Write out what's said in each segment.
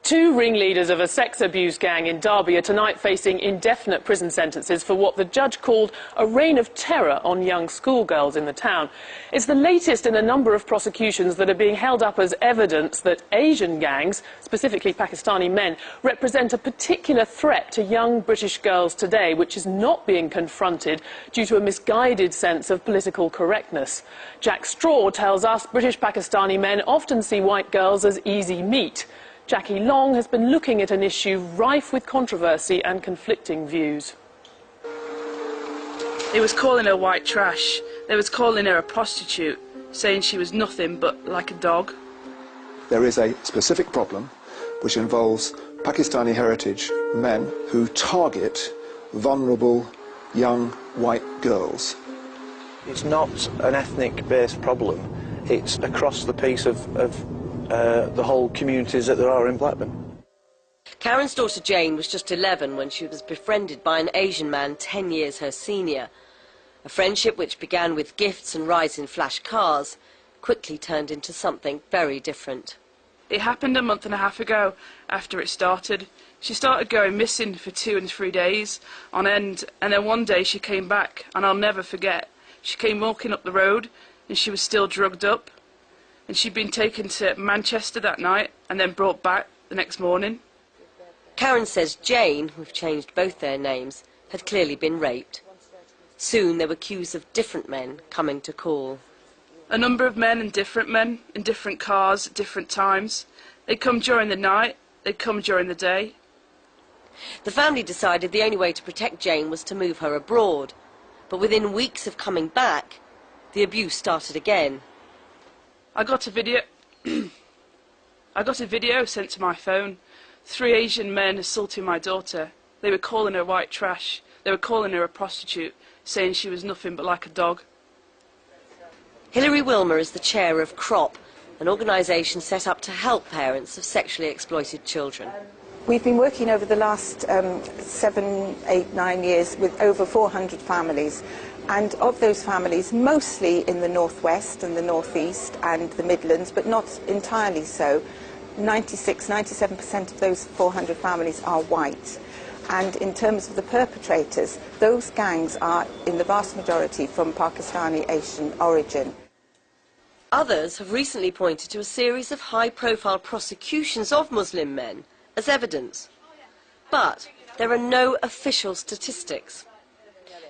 Two ringleaders of a sex abuse gang in Derby are tonight facing indefinite prison sentences for what the judge called a reign of terror on young schoolgirls in the town. It's the latest in a number of prosecutions that are being held up as evidence that Asian gangs, specifically Pakistani men, represent a particular threat to young British girls today, which is not being confronted due to a misguided sense of political correctness. Jack Straw tells us British Pakistani men often see white girls as easy meat. Jackie Long has been looking at an issue rife with controversy and conflicting views. They was calling her white trash. They was calling her a prostitute, saying she was nothing but like a dog. There is a specific problem which involves Pakistani heritage men who target vulnerable young white girls. It's not an ethnic-based problem. It's across the piece of the whole communities that there are in Blackburn. Karen's daughter Jane was just 11 when she was befriended by an Asian man 10 years her senior. A friendship which began with gifts and rides in flash cars quickly turned into something very different. It happened a month and a half ago after it started. She started going missing for 2 and 3 days on end, and then one day she came back, and I'll never forget. She came walking up the road and she was still drugged up. And she'd been taken to Manchester that night and then brought back the next morning. Karen says Jane, who've changed both their names, had clearly been raped. Soon there were queues of different men coming to call. A number of men in different cars at different times. They'd come during the night, they'd come during the day. The family decided the only way to protect Jane was to move her abroad. But within weeks of coming back, the abuse started again. I got a video sent to my phone. 3 Asian men assaulting my daughter. They were calling her white trash. They were calling her a prostitute, saying she was nothing but like a dog. Hilary Wilmer is the chair of CROP, an organisation set up to help parents of sexually exploited children. We've been working over the last 7, 8, 9 years with over 400 families. And of those families, mostly in the northwest and the northeast and the Midlands, but not entirely so, 97% of those 400 families are white. And in terms of the perpetrators, those gangs are, in the vast majority, from Pakistani Asian origin. Others have recently pointed to a series of high-profile prosecutions of Muslim men as evidence. But there are no official statistics.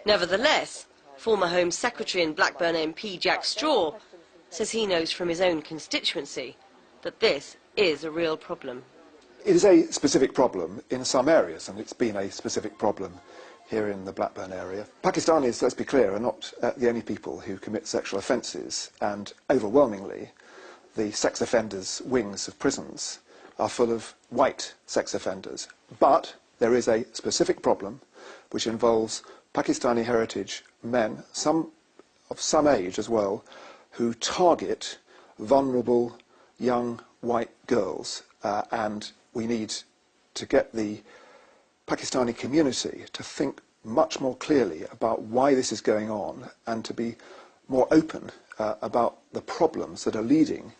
Nevertheless, former Home Secretary and Blackburn MP Jack Straw says he knows from his own constituency that this is a real problem. It is a specific problem in some areas, and it's been a specific problem here in the Blackburn area. Pakistanis, let's be clear, are not the only people who commit sexual offences, and overwhelmingly the sex offenders' wings of prisons are full of white sex offenders. But there is a specific problem which involves Pakistani heritage men, some of some age as well, who target vulnerable young white girls. And we need to get the Pakistani community to think much more clearly about why this is going on and to be more open about the problems that are leading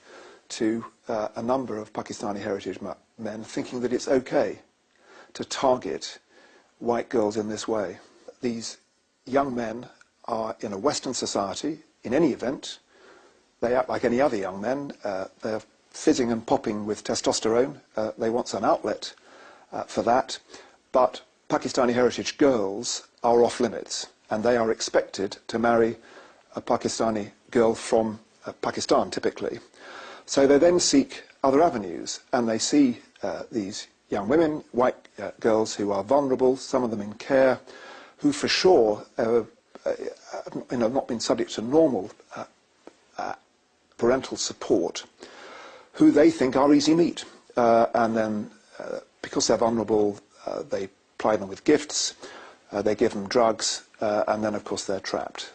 to a number of Pakistani heritage men thinking that it's okay to target white girls in this way. These young men are in a Western society, in any event. They act like any other young men. They're fizzing and popping with testosterone. They want some outlet for that. But Pakistani heritage girls are off limits, and they are expected to marry a Pakistani girl from Pakistan, typically. So they then seek other avenues, and they see these young women, white girls who are vulnerable, some of them in care, who for sure have not been subject to normal parental support, who they think are easy meat. And then, because they're vulnerable, they ply them with gifts, they give them drugs, and then, of course, they're trapped.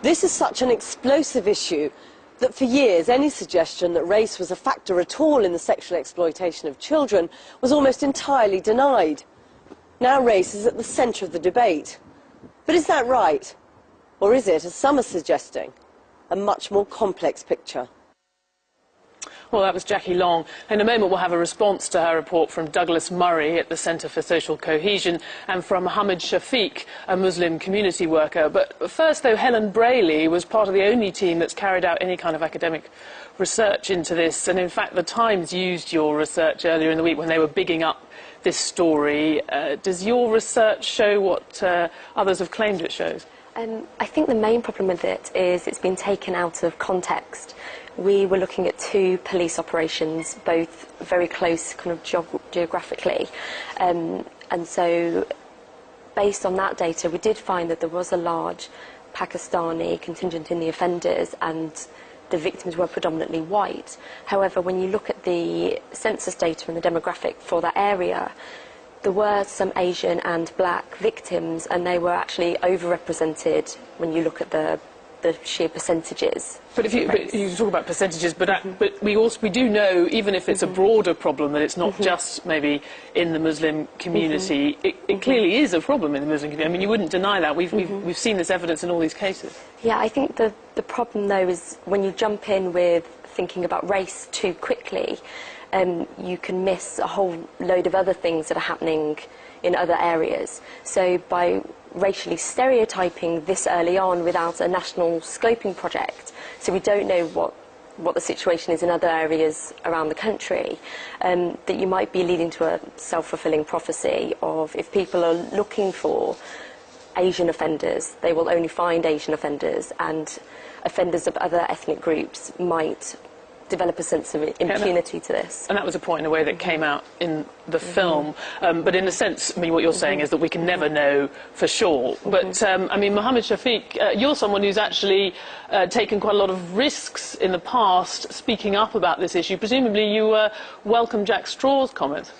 This is such an explosive issue that for years any suggestion that race was a factor at all in the sexual exploitation of children was almost entirely denied. Now race is at the centre of the debate. But is that right? Or is it, as some are suggesting, a much more complex picture? Well, that was Jackie Long. In a moment, we'll have a response to her report from Douglas Murray at the Centre for Social Cohesion and from Mohammed Shafiq, a Muslim community worker. But first, though, Helen Brayley was part of the only team that's carried out any kind of academic research into this. And in fact, the Times used your research earlier in the week when they were bigging up this story. Does your research show what others have claimed it shows? I think the main problem with it is it's been taken out of context. We were looking at two police operations, both very close kind of geographically. And so based on that data, we did find that there was a large Pakistani contingent in the offenders and the victims were predominantly white. However, when you look at the census data and the demographic for that area, there were some Asian and black victims, and they were actually overrepresented when you look at the sheer percentages. But you talk about percentages, but we do know, even if it's a broader problem, that it's not just maybe in the Muslim community. It clearly is a problem in the Muslim community. I mean, you wouldn't deny that. We've seen this evidence in all these cases. Yeah, I think the problem, though, is when you jump in with thinking about race too quickly, you can miss a whole load of other things that are happening in other areas. So by racially stereotyping this early on without a national scoping project, so we don't know what the situation is in other areas around the country, that you might be leading to a self-fulfilling prophecy of if people are looking for Asian offenders, they will only find Asian offenders, and offenders of other ethnic groups might develop a sense of impunity to this. And that was a point, in a way, that came out in the film. But in a sense, I mean, what you're saying is that we can never know for sure. But, I mean, Mohammed Shafiq, you're someone who's actually taken quite a lot of risks in the past speaking up about this issue. Presumably you welcome Jack Straw's comments.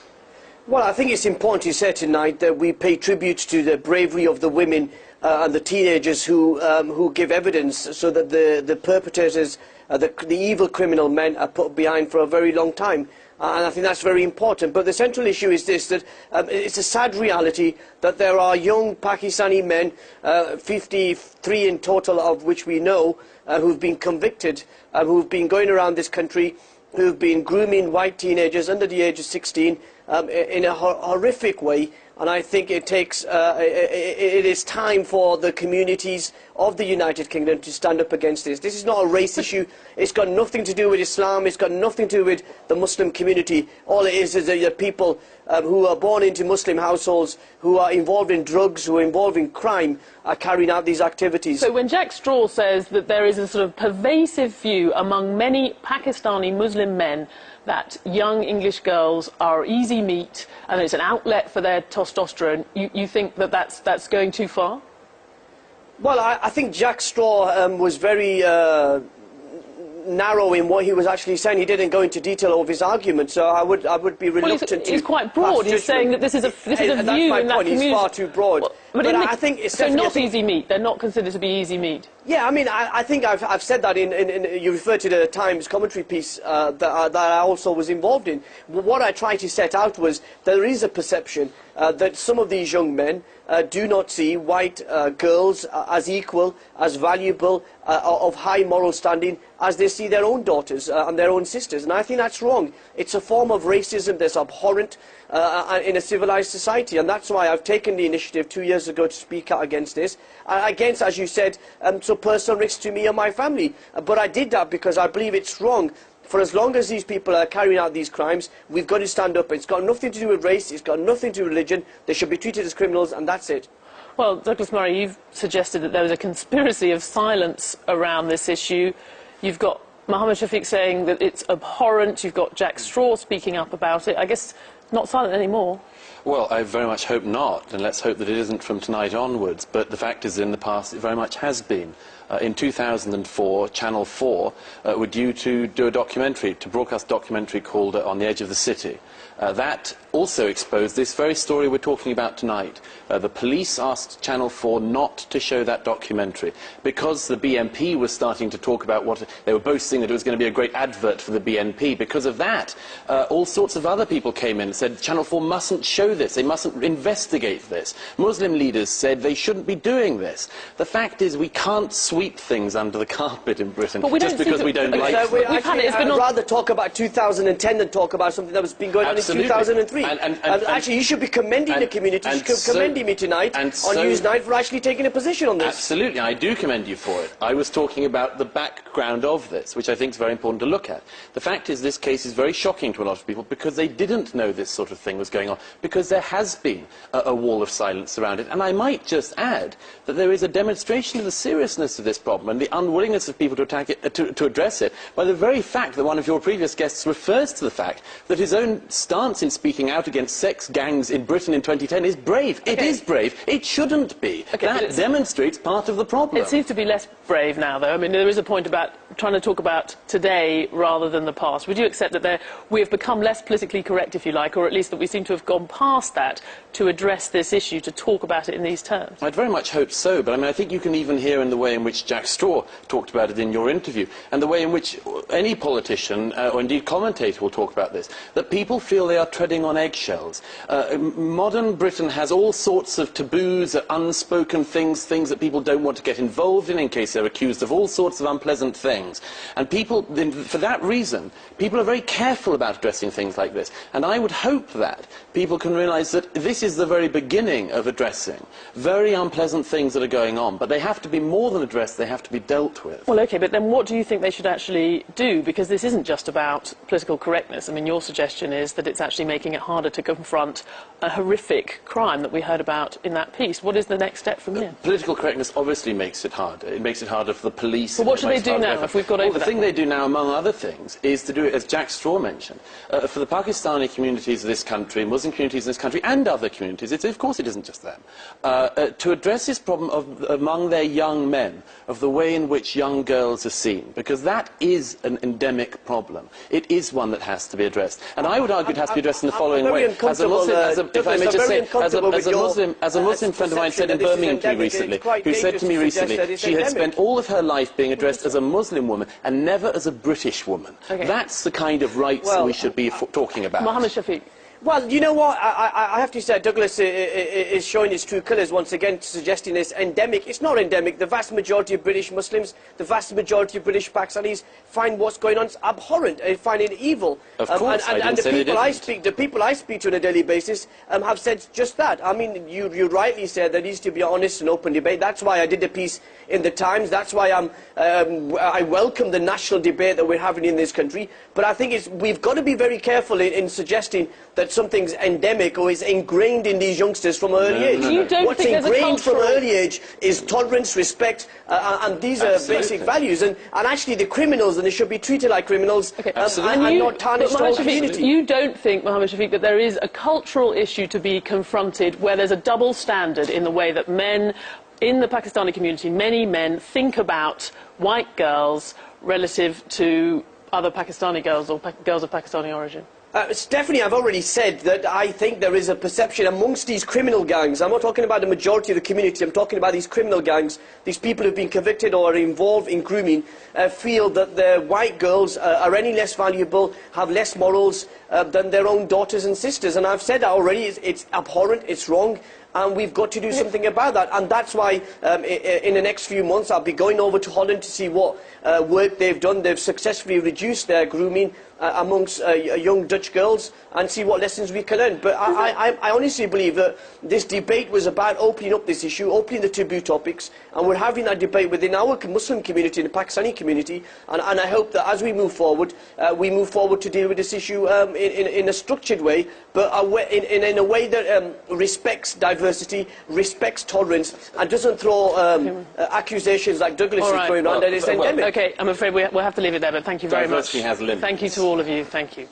Well, I think it's important to say tonight that we pay tribute to the bravery of the women and the teenagers who give evidence, so that the perpetrators, the evil criminal men, are put behind for a very long time. And I think that's very important. But the central issue is this, that it's a sad reality that there are young Pakistani men, 53 in total of which we know, who've been convicted, who've been going around this country, who've been grooming white teenagers under the age of 16 in a horrific way. And I think it is time for the communities of the United Kingdom to stand up against this. This is not a race issue. It's got nothing to do with Islam. It's got nothing to do with the Muslim community. All it is that people who are born into Muslim households, who are involved in drugs, who are involved in crime, are carrying out these activities. So when Jack Straw says that there is a sort of pervasive view among many Pakistani Muslim men that young English girls are easy meat and it's an outlet for their testosterone, you think that that's going too far? Well, I think Jack Straw was very narrow in what he was actually saying. He didn't go into detail of his argument, so I would be reluctant to. He's quite broad. He's saying that this is a view in that community. He's far too broad. Well, but I think it's so not easy meat. They're not considered to be easy meat. Yeah, I mean, I think I've said that in you referred to the Times commentary piece that I also was involved in. What I tried to set out was there is a perception that some of these young men do not see white girls as equal, as valuable, of high moral standing as they see their own daughters and their own sisters. And I think that's wrong. It's a form of racism that's abhorrent in a civilized society. And that's why I've taken the initiative 2 years ago to speak out against this. Against, as you said, so personal risks to me and my family. But I did that because I believe it's wrong. For as long as these people are carrying out these crimes, we've got to stand up. It's got nothing to do with race, it's got nothing to do with religion. They should be treated as criminals, and that's it. Well, Douglas Murray, you've suggested that there was a conspiracy of silence around this issue. You've got Mohammed Shafiq saying that it's abhorrent. You've got Jack Straw speaking up about it. I guess not silent anymore. Well, I very much hope not, and let's hope that it isn't from tonight onwards. But the fact is, in the past, it very much has been. In 2004, Channel 4 were due to do a documentary, to broadcast a documentary called On the Edge of the City. That also exposed this very story we're talking about tonight. The police asked Channel 4 not to show that documentary because the BNP was starting to talk about what they were boasting that it was going to be a great advert for the BNP. Because of that, all sorts of other people came in. said Channel 4 mustn't show this, they mustn't investigate this. Muslim leaders said they shouldn't be doing this. The fact is we can't sweep things under the carpet in Britain just because we don't like them. I'd rather talk about 2010 than talk about something that was been going on in 2003. Actually, you should be commending the community, you should be commending me tonight on Newsnight for actually taking a position on this. Absolutely, I do commend you for it. I was talking about the background of this, which I think is very important to look at. The fact is this case is very shocking to a lot of people because they didn't know this sort of thing was going on, because there has been a wall of silence around it. And I might just add that there is a demonstration of the seriousness of this problem and the unwillingness of people to attack it, to address it, by the very fact that one of your previous guests refers to the fact that his own stance in speaking out against sex gangs in Britain in 2010 is brave. Okay. It is brave. It shouldn't be. Okay, that demonstrates part of the problem. It seems to be less brave now, though. I mean, there is a point about trying to talk about today rather than the past. Would you accept that we have become less politically correct, if you like, or at least that we seem to have gone past that to address this issue, to talk about it in these terms? I'd very much hope so, but I mean, I think you can even hear in the way in which Jack Straw talked about it in your interview, and the way in which any politician or indeed commentator will talk about this, that people feel they are treading on eggshells. Modern Britain has all sorts of taboos, unspoken things that people don't want to get involved in case they're accused of all sorts of unpleasant things. And people, for that reason, people are very careful about addressing things like this. And I would hope that people can realise that this is the very beginning of addressing very unpleasant things that are going on. But they have to be more than addressed, they have to be dealt with. Well, OK, but then what do you think they should actually do? Because this isn't just about political correctness. I mean, your suggestion is that it's actually making it harder to confront a horrific crime that we heard about in that piece. What is the next step from here? Political correctness obviously makes it harder. It makes it harder for the police. But what should they do now, if we've got over that? The thing they do now, among other things, is to do it, as Jack Straw mentioned, for the Pakistani communities of this country, Muslim communities in this country, and other communities, of course it isn't just them, to address this problem among their young men, of the way in which young girls are seen, because that is an endemic problem. It is one that has to be addressed. And I would argue it has to be addressed in the following way. As a Muslim, if I may just say, as a Muslim friend of mine said in Birmingham recently, who said to me recently, she had spent all of her life being addressed as a Muslim woman and never as a British woman. Okay. That's the kind of rights that we should be talking about. Mohammed Shafiq. Well, you know what, I have to say Douglas is showing his true colours once again, suggesting it's endemic. It's not endemic. The vast majority of British Muslims, the vast majority of British Pakistanis find what's going on abhorrent, find it evil. Of course, and the people I speak to on a daily basis have said just that. I mean, you rightly said there needs to be an honest and open debate. That's why I did a piece in the Times. That's why I welcome the national debate that we're having in this country. But I think we've got to be very careful in suggesting that something's endemic or is ingrained in these youngsters from early age. What's ingrained from early age is tolerance, respect, and these are basic values. And actually the criminals, and they should be treated like criminals, and not tarnished the whole community. You don't think, Mohammed Shafiq, that there is a cultural issue to be confronted where there's a double standard in the way that men in the Pakistani community, many men, think about white girls relative to other Pakistani girls or girls of Pakistani origin? Stephanie, I've already said that I think there is a perception amongst these criminal gangs. I'm not talking about the majority of the community, I'm talking about these criminal gangs. These people who've been convicted or are involved in grooming feel that their white girls are any less valuable, have less morals than their own daughters and sisters. And I've said that already, it's abhorrent, it's wrong. And we've got to do something about that. And that's why in the next few months I'll be going over to Holland to see what work they've done. They've successfully reduced their grooming amongst young Dutch girls and see what lessons we can learn. But I honestly believe that this debate was about opening up this issue, opening the taboo topics, and we're having that debate within our Muslim community and the Pakistani community. And I hope that as we move forward to deal with this issue in a structured way, but in a way that respects diversity, respects tolerance, and doesn't throw accusations like Douglas is throwing around that it's endemic. OK, I'm afraid we'll have to leave it there, but thank you very much. Thank you to all of you. Thank you.